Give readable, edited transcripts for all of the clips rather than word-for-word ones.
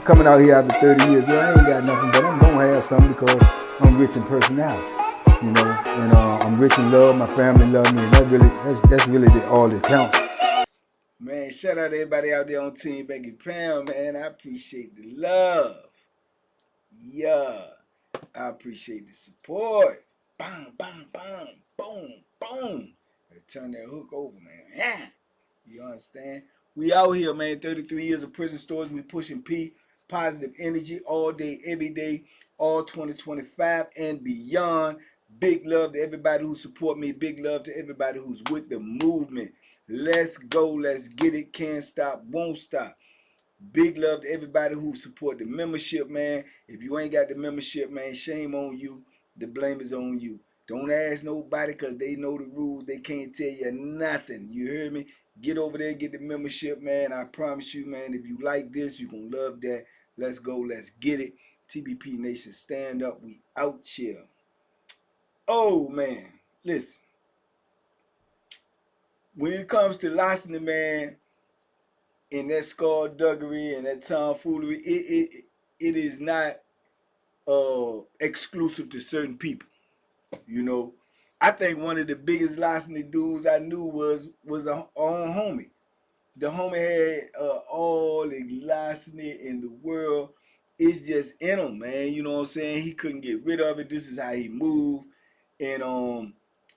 coming out here after 30 years. Yeah, I ain't got nothing, but I'm gonna have something because I'm rich in personality, you know, and I'm rich in love. My family love me, and that's really all that counts. Man, shout out to everybody out there on Team Banky Pound, man. I appreciate the love. Yeah, I appreciate the support. Bang, bang, bang, boom, boom. Turn that hook over, man. Yeah. You understand? We out here, man. 33 years of prison stories. We pushing P, positive energy all day, every day, all 2025 and beyond. Big love to everybody who support me. Big love to everybody who's with the movement. Let's go. Let's get it. Can't stop. Won't stop. Big love to everybody who support the membership, man. If you ain't got the membership, man, shame on you. The blame is on you. Don't ask nobody because they know the rules. They can't tell you nothing. You hear me? Get over there, get the membership, man. I promise you, man, if you like this, you're going to love that. Let's go. Let's get it. TBP Nation, stand up. We out here. Oh, man. Listen. When it comes to licensing, man, and that skullduggery and that tomfoolery, it is not exclusive to certain people. You know, I think one of the biggest licensing dudes I knew was our own homie. The homie had all the licensing in the world. It's just in him, man. You know what I'm saying? He couldn't get rid of it. This is how he moved. And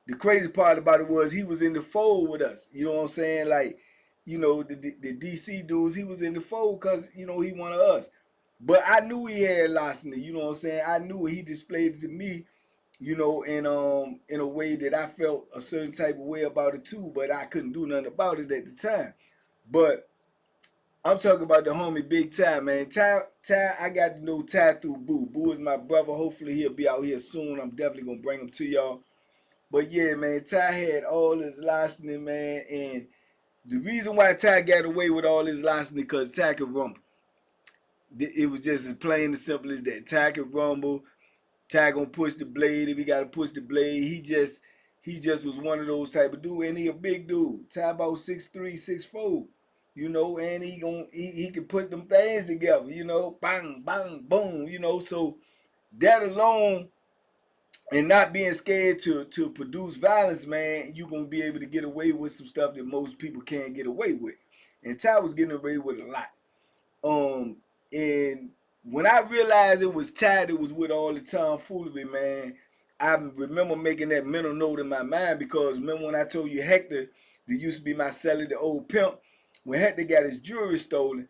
the crazy part about it was he was in the fold with us. You know what I'm saying? Like, you know, the DC dudes, he was in the fold because, you know, he one of us. But I knew he had licensing. You know what I'm saying? I knew he displayed it to me, you know, in a way that I felt a certain type of way about it too, but I couldn't do nothing about it at the time. But I'm talking about the homie Big Tai, man. Tai, I got to know Tai through Boo. Boo is my brother. Hopefully he'll be out here soon. I'm definitely gonna bring him to y'all. But yeah, man, Tai had all his licensing, man, and the reason why Tai got away with all his licensing because Tai could rumble. It was just as plain and simple as that. Tai could rumble. Tai gonna push the blade if he gotta push the blade. He just was one of those type of dude, and he a big dude. Tai about 6'3", 6'4", you know, and he can put them things together, you know, bang, bang, boom, you know. So that alone, and not being scared to produce violence, man, you gonna be able to get away with some stuff that most people can't get away with. And Tai was getting away with a lot. And when I realized it was Tai that was with all the tomfoolery, man, I remember making that mental note in my mind because remember when I told you Hector, that used to be my seller, the old pimp, when Hector got his jewelry stolen,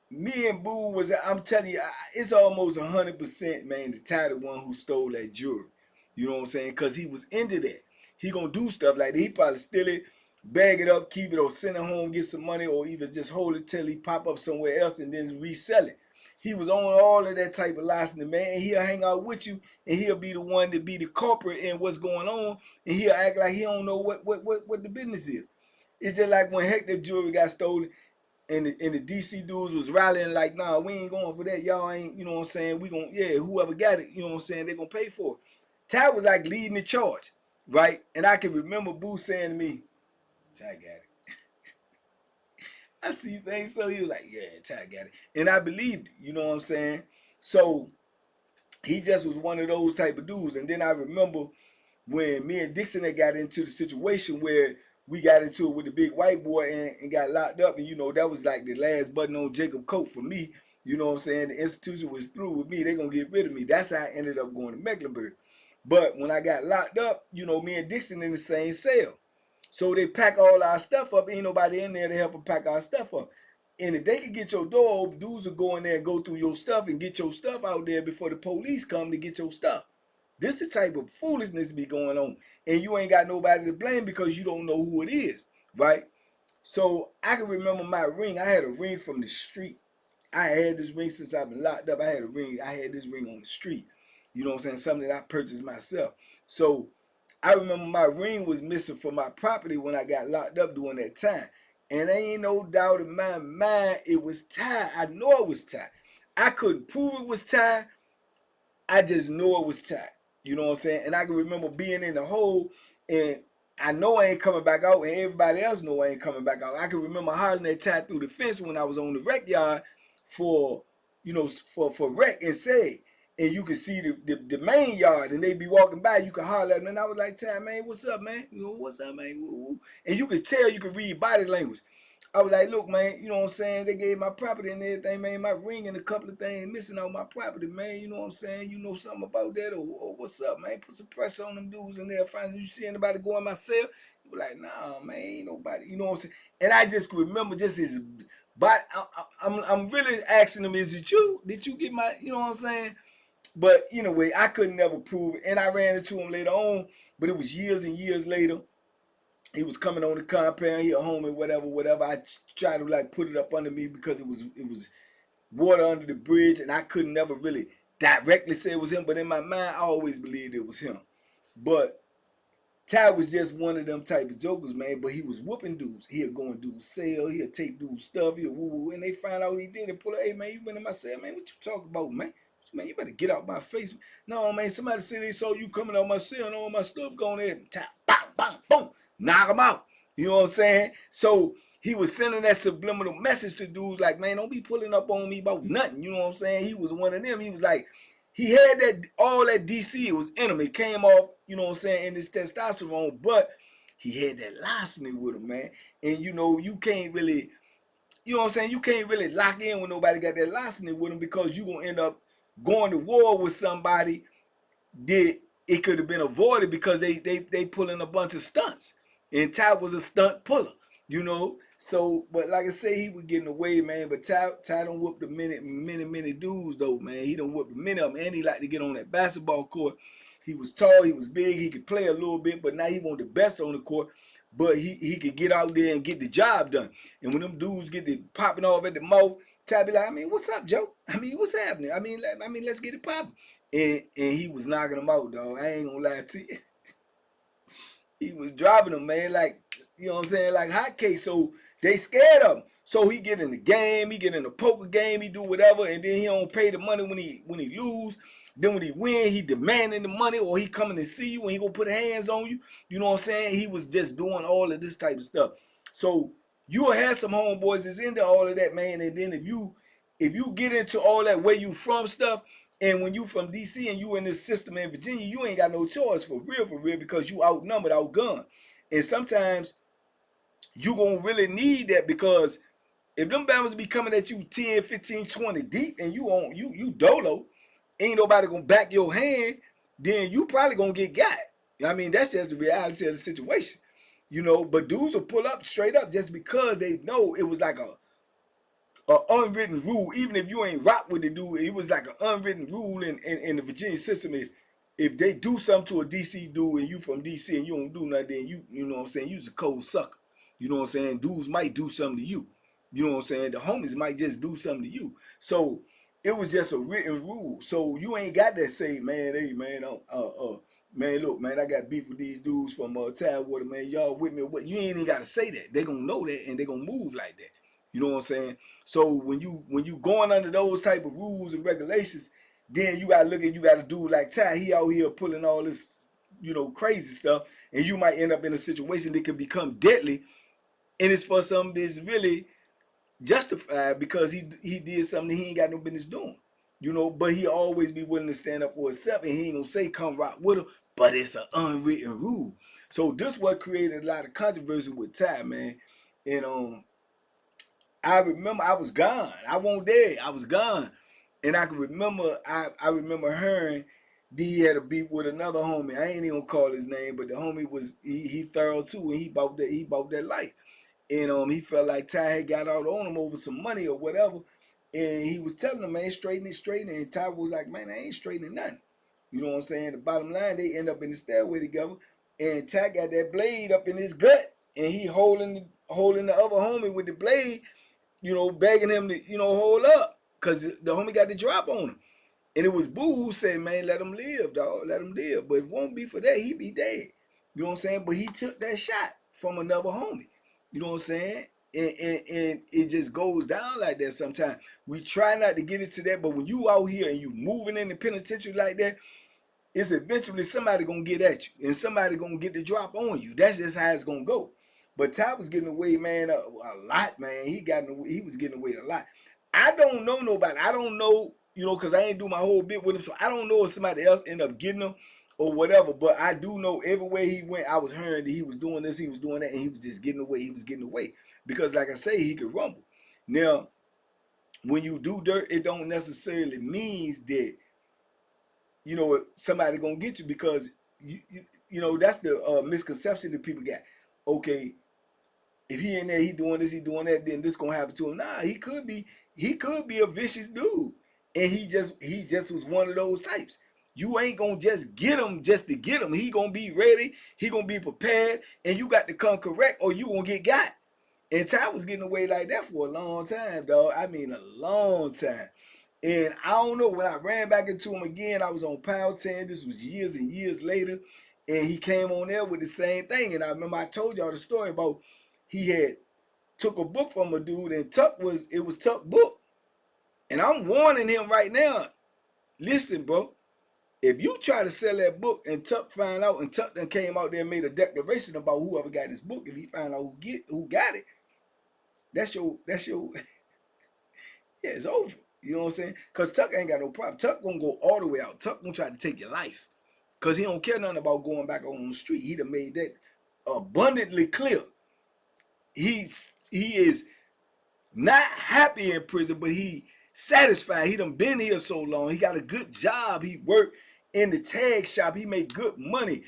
me and Boo was, I'm telling you, it's almost 100%, man, the Tai the one who stole that jewelry. You know what I'm saying? Because he was into that. He gonna do stuff like that. He probably steal it, bag it up, keep it, or send it home, get some money, or either just hold it till he pop up somewhere else and then resell it. He was on all of that type of licensing, man. And he'll hang out with you, and he'll be the one to be the culprit in what's going on, and he'll act like he don't know what the business is. It's just like when Hector jewelry got stolen, and the DC dudes was rallying like, nah, we ain't going for that. Y'all ain't, you know what I'm saying? We gonna, yeah, whoever got it, you know what I'm saying, they gonna pay for it. Tai was like leading the charge, right? And I can remember Boo saying to me, Tai got it. I see things, so he was like, yeah, Tai got it. And I believed it, you know what I'm saying? So he just was one of those type of dudes. And then I remember when me and Dixon had got into the situation where we got into it with the big white boy and got locked up. And, you know, that was like the last button on Jacob coat for me. You know what I'm saying? The institution was through with me. They're going to get rid of me. That's how I ended up going to Mecklenburg. But when I got locked up, you know, me and Dixon in the same cell. So they pack all our stuff up. Ain't nobody in there to help them pack our stuff up. And if they could get your door open, dudes will go in there and go through your stuff and get your stuff out there before the police come to get your stuff. This the type of foolishness be going on. And you ain't got nobody to blame because you don't know who it is, right? So I can remember my ring. I had a ring from the street. I had this ring since I've been locked up. I had this ring on the street. You know what I'm saying? Something that I purchased myself. So I remember my ring was missing from my property when I got locked up during that time. And there ain't no doubt in my mind it was Tai. I know it was Tai. I couldn't prove it was Tai. I just know it was Tai. You know what I'm saying? And I can remember being in the hole, and I know I ain't coming back out, and everybody else know I ain't coming back out. I can remember hollering at Tai through the fence when I was on the rec yard for for wreck and said. And you could see the main yard, and they be walking by. You could holler at them, and I was like, "Ty, man, what's up, man? What's up, man?" And you could tell, you could read body language. I was like, "Look, man, you know what I'm saying? They gave my property and everything, man. My ring and a couple of things missing on my property, man. You know what I'm saying? You know something about that, or what's up, man? Put some pressure on them dudes in there. Find you see anybody go in my cell?" You were like, "Nah, man, ain't nobody." You know what I'm saying? And I just remember just his. But I'm really asking him, is it you? Did you get my? You know what I'm saying? But anyway, I couldn't never prove it. And I ran into him later on, but it was years and years later. He was coming on the compound, he a homie, whatever. I tried to like put it up under me because it was water under the bridge, and I couldn't never really directly say it was him. But in my mind, I always believed it was him. But Ty was just one of them type of jokers, man. But he was whooping dudes. He'll go and do sale. He'll take dudes stuff. He'll woo. And they find out what he did and pull up. Hey, man, you been in my cell, man. What you talking about, man? Man, you better get out my face. No, man, somebody said they saw you coming out my cell and all my stuff going there. Tap, bang, bang, boom. Knock him out. You know what I'm saying? So he was sending that subliminal message to dudes like, man, don't be pulling up on me about nothing. You know what I'm saying? He was one of them. He was like, he had that all that DC. It was in him. It came off, you know what I'm saying, in this testosterone, but he had that larceny with him, man. And you can't really, you know what I'm saying, you can't really lock in when nobody got that larceny with him, because you gonna end up going to war with somebody that it could have been avoided because they pulling a bunch of stunts. And Ty was a stunt puller, you know. So, but like I say, he was getting away, man. But Ty done whooped many dudes though, man. He done whooped many of them, and he liked to get on that basketball court. He was tall, he was big, he could play a little bit, but now he want the best on the court. But he could get out there and get the job done. And when them dudes get the popping off at the mouth, Ty be like, I mean, what's up, Joe? I mean, what's happening? I mean, let's get it popping. And he was knocking them out, dog. I ain't gonna lie to you. He was dropping them, man, like, you know what I'm saying, like hotcakes. So they scared of him. So he get in the game, he get in the poker game, he do whatever, and then he don't pay the money when he lose. Then when he win, he demanding the money, or he coming to see you and he gonna put hands on you. You know what I'm saying? He was just doing all of this type of stuff. So you'll have some homeboys that's into all of that, man. And then if you get into all that where you from stuff, and when you from DC and you in this system in Virginia, you ain't got no choice for real, because you outnumbered, outgunned. And sometimes you gonna really need that, because if them bammers be coming at you 10, 15, 20 deep, and you dolo, ain't nobody gonna back your hand, then you probably gonna get got. I mean, that's just the reality of the situation. You know, but dudes will pull up straight up just because they know it was like a unwritten rule. Even if you ain't rock with the dude, it was like an unwritten rule in the Virginia system. If they do something to a DC dude and you from DC and you don't do nothing, then you know what I'm saying, you's a cold sucker. You know what I'm saying? Dudes might do something to you. You know what I'm saying? The homies might just do something to you. So it was just a written rule. So you ain't got that say, man, hey man, man, look, man, I got beef with these dudes from Tidewater, man. Y'all with me? What? You ain't even gotta say that. They gonna know that and they gonna move like that. You know what I'm saying? So when you going under those type of rules and regulations, then you gotta look at, you gotta do like Ty. He out here pulling all this, crazy stuff, and you might end up in a situation that could become deadly, and it's for something that's really justified because he did something he ain't got no business doing. But he always be willing to stand up for himself, and he ain't gonna say come rock with him, but it's an unwritten rule. So this what created a lot of controversy with Ty, man. And I remember I was gone. I wasn't there. I was gone. And I can remember, I remember hearing D had a beef with another homie. I ain't even gonna call his name, but the homie was, he thorough too, and he bought that life. And he felt like Ty had got out on him over some money or whatever. And he was telling him, man, straighten it. And Ty was like, man, I ain't straightening nothing. You know what I'm saying? The bottom line, they end up in the stairway together. And Ty got that blade up in his gut. And he holding the other homie with the blade, begging him to, hold up. Because the homie got the drop on him. And it was Boo who said, man, let him live, dog. Let him live. But it won't be for that. He be dead. You know what I'm saying? But he took that shot from another homie. You know what I'm saying? And it just goes down like that sometimes. We try not to get into that, but when you out here and you moving in the penitentiary like that, it's eventually somebody gonna get at you, and somebody gonna get the drop on you. That's just how it's gonna go. But Ty was getting away, man, a lot, man. He was getting away a lot. I don't know nobody. I don't know, you know, because I ain't do my whole bit with him, so I don't know if somebody else ended up getting him or whatever. But I do know everywhere he went, I was hearing that he was doing this, he was doing that, and he was just getting away. He was getting away because, like I say, he could rumble. Now, when you do dirt, it don't necessarily means that, you know, somebody gonna get you, because you know, that's the misconception that people got. Okay, if he in there, he doing this, he doing that, then this gonna happen to him. Nah, he could be a vicious dude, and he just was one of those types. You ain't gonna just get him just to get him. He gonna be ready. He gonna be prepared, and you got to come correct, or you gonna get got. And Ty was getting away like that for a long time, dog. I mean, a long time. And I don't know, when I ran back into him again, I was on Power 10. This was years and years later. And he came on there with the same thing. And I remember I told y'all the story about he had took a book from a dude, and it was Tuck book. And I'm warning him right now. Listen, bro. If you try to sell that book and Tuck find out, and Tuck then came out there and made a declaration about whoever got this book, if he find out who got it, that's your yeah, it's over. You know what I'm saying? Because Tuck ain't got no problem. Tuck gonna go all the way out. Tuck gonna try to take your life. Because he don't care nothing about going back on the street. He done made that abundantly clear. He is not happy in prison, but he satisfied. He done been here so long. He got a good job. He worked in the tag shop. He made good money.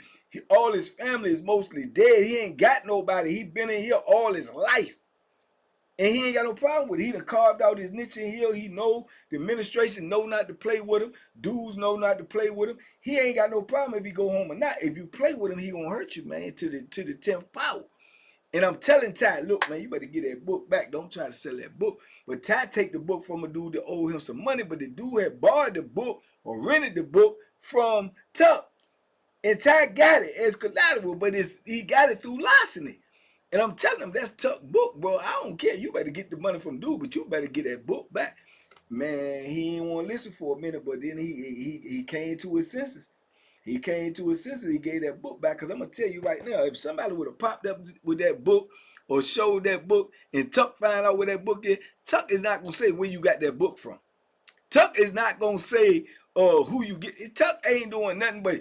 All his family is mostly dead. He ain't got nobody. He been in here all his life. And he ain't got no problem with it. He done carved out his niche in here. He know the administration know not to play with him. Dudes know not to play with him. He ain't got no problem if he go home or not. If you play with him, he gonna hurt you, man, to the 10th power. And I'm telling Ty, look, man, you better get that book back. Don't try to sell that book. But Ty take the book from a dude that owed him some money, but the dude had borrowed the book or rented the book from Tuck. And Ty got it as collateral, but he got it through larceny. And I'm telling him, that's Tuck book, bro. I don't care. You better get the money from dude, but you better get that book back. Man, he didn't want to listen for a minute, but then he came to his senses. He came to his senses. He gave that book back. Because I'm going to tell you right now, if somebody would have popped up with that book or showed that book and Tuck find out where that book is, Tuck is not going to say where you got that book from. Tuck is not going to say who you get. Tuck ain't doing nothing but...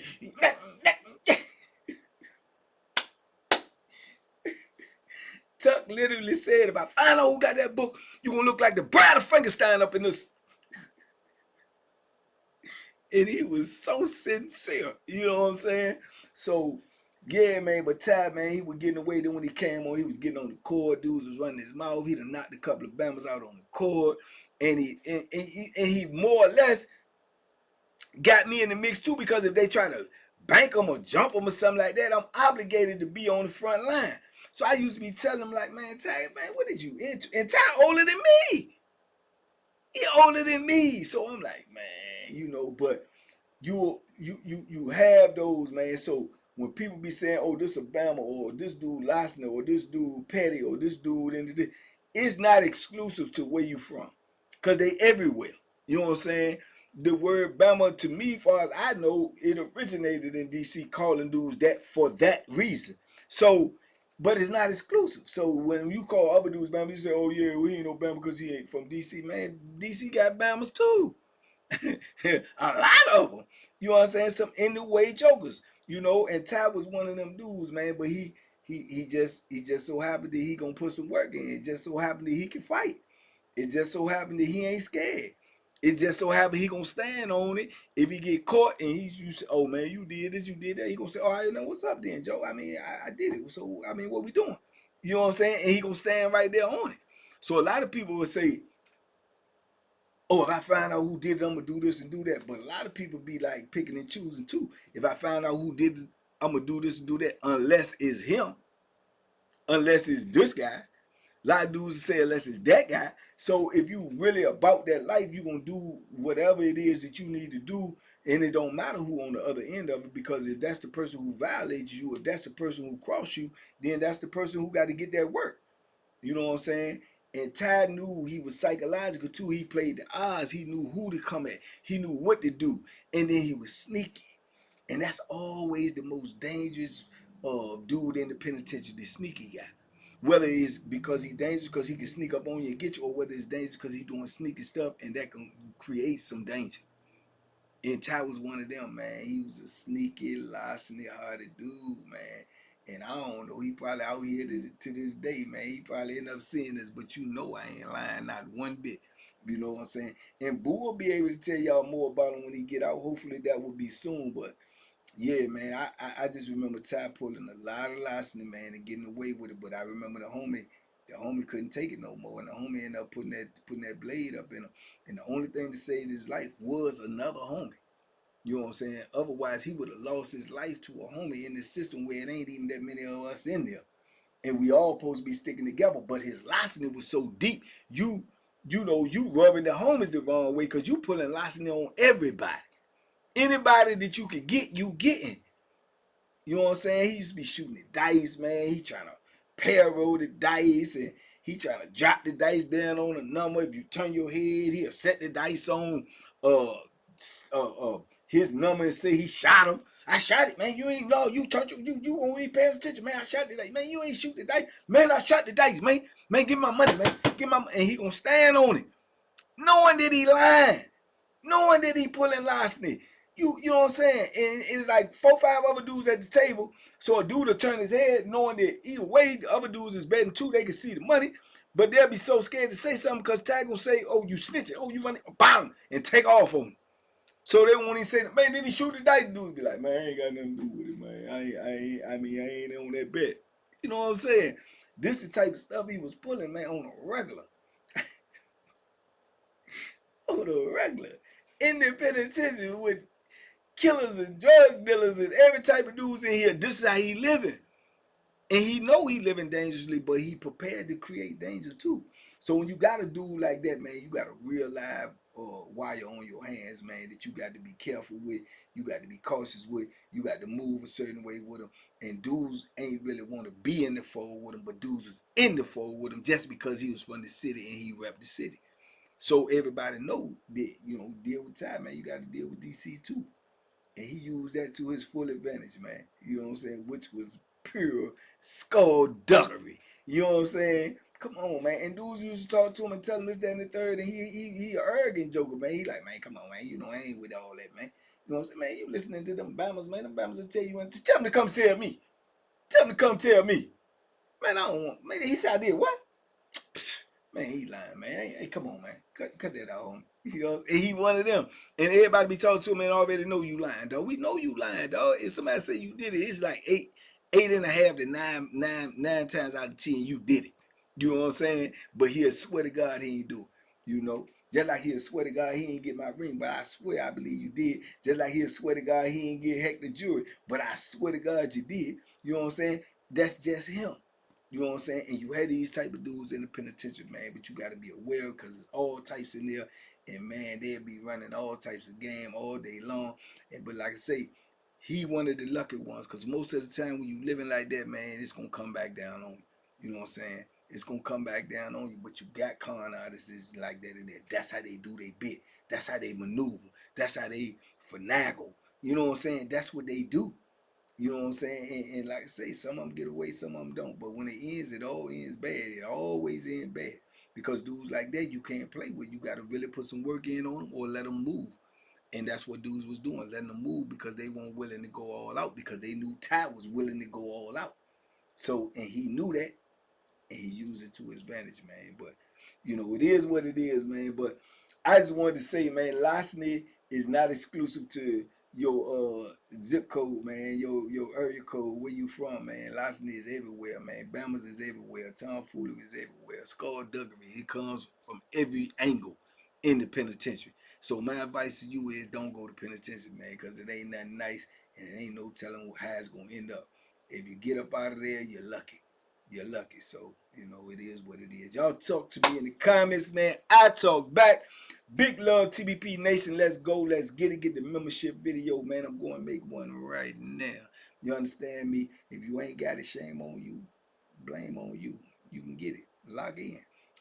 Tuck literally said, if I find out who got that book, you're going to look like the Bride of Frankenstein up in this. And he was so sincere. You know what I'm saying? So, yeah, man. But Ty, man, he was getting away. Then when he came on, he was getting on the court. Dudes was running his mouth. He done knocked a couple of Bammers out on the court. And he more or less got me in the mix too, because if they try to bank him or jump him or something like that, I'm obligated to be on the front line. So I used to be telling him, like, man, Ty, man, what did you into? And Ty older than me. He older than me. So I'm like, man, you know, but you have those, man. So when people be saying, oh, this Obama, or this dude Lasner, or this dude Petty, or this dude, and it's not exclusive to where you from. Because they everywhere. You know what I'm saying? The word Bama, to me, as far as I know, it originated in DC, calling dudes that for that reason. So, but it's not exclusive. So when you call other dudes Bama, you say, oh yeah, we ain't no Bama because he ain't from DC. Man, DC got Bamas too. A lot of them. You know what I'm saying? Some in the way jokers. You know, and Ty was one of them dudes, man. But he just so happened that he gonna put some work in. It just so happened that he can fight. It just so happened that he ain't scared. It just so happened he gonna stand on it. If he get caught and you say, oh man, you did this, you did that, he gonna say, all right, now what's up then, Joe? I mean, I did it. So I mean, what we doing? You know what I'm saying? And he gonna stand right there on it. So a lot of people would say, oh, if I find out who did it, I'm gonna do this and do that. But a lot of people be like picking and choosing too. If I find out who did it, I'm gonna do this and do that, unless it's him, unless it's this guy. A lot of dudes say unless it's that guy. So if you really about that life, you're going to do whatever it is that you need to do. And it don't matter who on the other end of it, because if that's the person who violates you, if that's the person who crossed you, then that's the person who got to get that work. You know what I'm saying? And Ty knew he was psychological too. He played the odds. He knew who to come at. He knew what to do. And then he was sneaky. And that's always the most dangerous dude in the penitentiary, the sneaky guy. Whether it's because he's dangerous because he can sneak up on you and get you, or whether it's dangerous because he's doing sneaky stuff and that can create some danger. And Tai was one of them, man. He was a sneaky, larceny, hearted dude, man. And I don't know, he probably out here to this day, man. He probably end up seeing this, but you know I ain't lying, not one bit. You know what I'm saying? And Boo will be able to tell y'all more about him when he get out. Hopefully that will be soon. But yeah, man, I just remember Tai pulling a lot of larceny, man, and getting away with it. But I remember the homie couldn't take it no more, and the homie ended up putting that blade up in him. And the only thing to save his life was another homie. You know what I'm saying? Otherwise, he would have lost his life to a homie in the system where it ain't even that many of us in there, and we all supposed to be sticking together. But his larceny was so deep, you rubbing the homies the wrong way because you pulling larceny on everybody. Anybody that you could get, you getting. You know what I'm saying? He used to be shooting the dice, man. He trying to parrow the dice, and he trying to drop the dice down on a number. If you turn your head, he'll set the dice on uh his number and say he shot him. I shot it, man. You ain't know. You touch you only paying attention, man. I shot the dice, man. You ain't shoot the dice, man. I shot the dice, man. Man, give me my money, man. Give my and he gonna stand on it, knowing that he lying, knowing that he pulling larceny. You know what I'm saying? And it's like 4-5 other dudes at the table. So a dude will turn his head knowing that either way the other dudes is betting too, they can see the money. But they'll be so scared to say something because Tag will say, oh, you snitching, oh, you running, bam, and take off on him. So they won't even say, man, did he shoot the dice? Dudes be like, man, I ain't got nothing to do with it, man. I ain't on that bet. You know what I'm saying? This is the type of stuff he was pulling, man, on a regular. On a regular. In the penitentiary with killers and drug dealers and every type of dudes in here. This is how he living. And he know he living dangerously, but he prepared to create danger too. So when you got a dude like that, man, you got a real live wire on your hands, man, that you got to be careful with. You got to be cautious with. You got to move a certain way with them. And dudes ain't really want to be in the fold with him, but dudes was in the fold with him just because he was from the city and he repped the city. So everybody know that, deal with time, man. You got to deal with DC too. And he used that to his full advantage, man. You know what I'm saying? Which was pure skullduggery. You know what I'm saying? Come on, man. And dudes used to talk to him and tell him this, that, and the third, and he an arrogant joker, man. He like, man, come on, man. I ain't with all that, man. You know what I'm saying? Man, you listening to them Bammers, man. Them Bammers will tell you, tell them to come tell me. Tell them to come tell me. Man, I don't want, man, he said I did what? Man, he lying, man. Hey, come on, man. Cut that out, homie. And he one of them. And everybody be talking to him and already know you lying, dog. We know you lying, dog. If somebody say you did it, it's like eight and a half to nine times out of 10 you did it. You know what I'm saying? But he'll swear to God he ain't do it. Just like he'll swear to God he ain't get my ring, but I swear I believe you did. Just like he'll swear to God he ain't get hecked the jury, but I swear to God you did. You know what I'm saying? That's just him. You know what I'm saying? And you had these type of dudes in the penitentiary, man, but you got to be aware because there's all types in there. And, man, they'll be running all types of game all day long. But like I say, he one of the lucky ones because most of the time when you living like that, man, it's going to come back down on you. You know what I'm saying? It's going to come back down on you. But you got con artists like that in there. That's how they do their bit. That's how they maneuver. That's how they finagle. You know what I'm saying? That's what they do. You know what I'm saying? And like I say, some of them get away, some of them don't. But when it ends, it all ends bad. It always ends bad. Because dudes like that, you can't play with. You got to really put some work in on them or let them move. And that's what dudes was doing, letting them move because they weren't willing to go all out because they knew Tai was willing to go all out. So, and he knew that, and he used it to his advantage, man. But, it is what it is, man. But I just wanted to say, man, larceny is not exclusive to your zip code, man, your area code, where you from, man. Larceny is everywhere, man. Bammers is everywhere. Tomfoolery is everywhere. Skullduggery, it comes from every angle in the penitentiary. So my advice to you is don't go to penitentiary, man, because it ain't nothing nice and it ain't no telling how it's going to end up. If you get up out of there, you're lucky. You're lucky. So, it is what it is. Y'all talk to me in the comments, man. I talk back. Big love, TBP Nation. Let's go. Let's get it. Get the membership video, man. I'm going to make one right now. You understand me? If you ain't got it, shame on you. Blame on you. You can get it. Log in.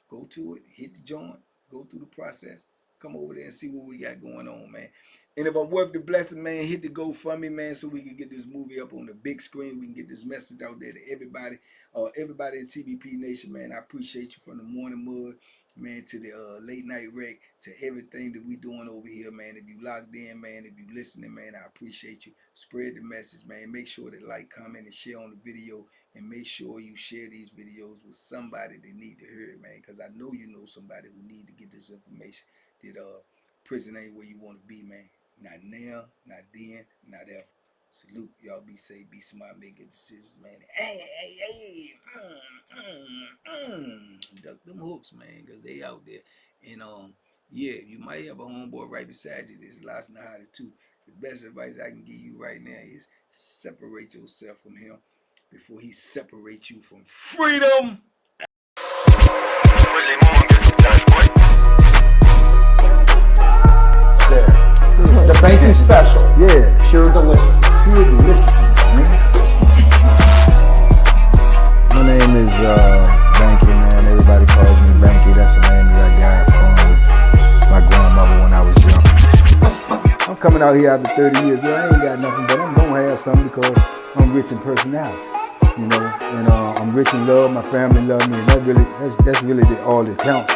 Go to it. Hit the join. Go through the process. Come over there and see what we got going on, man. And if I'm worth the blessing, man, hit the GoFundMe, man, so we can get this movie up on the big screen. We can get this message out there to everybody, everybody in TBP Nation, man. I appreciate you from the morning mud, man, to the late night wreck, to everything that we doing over here, man. If you logged in, man, if you listening, man, I appreciate you. Spread the message, man. Make sure to like, comment, and share on the video. And make sure you share these videos with somebody that need to hear it, man. Because I know you know somebody who need to get this information. That prison ain't where you want to be, man. Not now, not then, not ever. Salute. Y'all be safe, be smart, make good decisions, man. Hey. Duck them hooks, man, because they out there. And yeah, you might have a homeboy right beside you that's lost in the hotter too. The best advice I can give you right now is separate yourself from him before he separates you from freedom. The banky special. Yeah. Pure deliciousness. Pure deliciousness, man. My name is Banky, man. Everybody calls me Banky. That's the name that I got from my grandmother when I was young. I'm coming out here after 30 years. Yeah, I ain't got nothing, but I'm gonna have something because I'm rich in personality, you know, and I'm rich in love. My family love me, and that's really all that counts.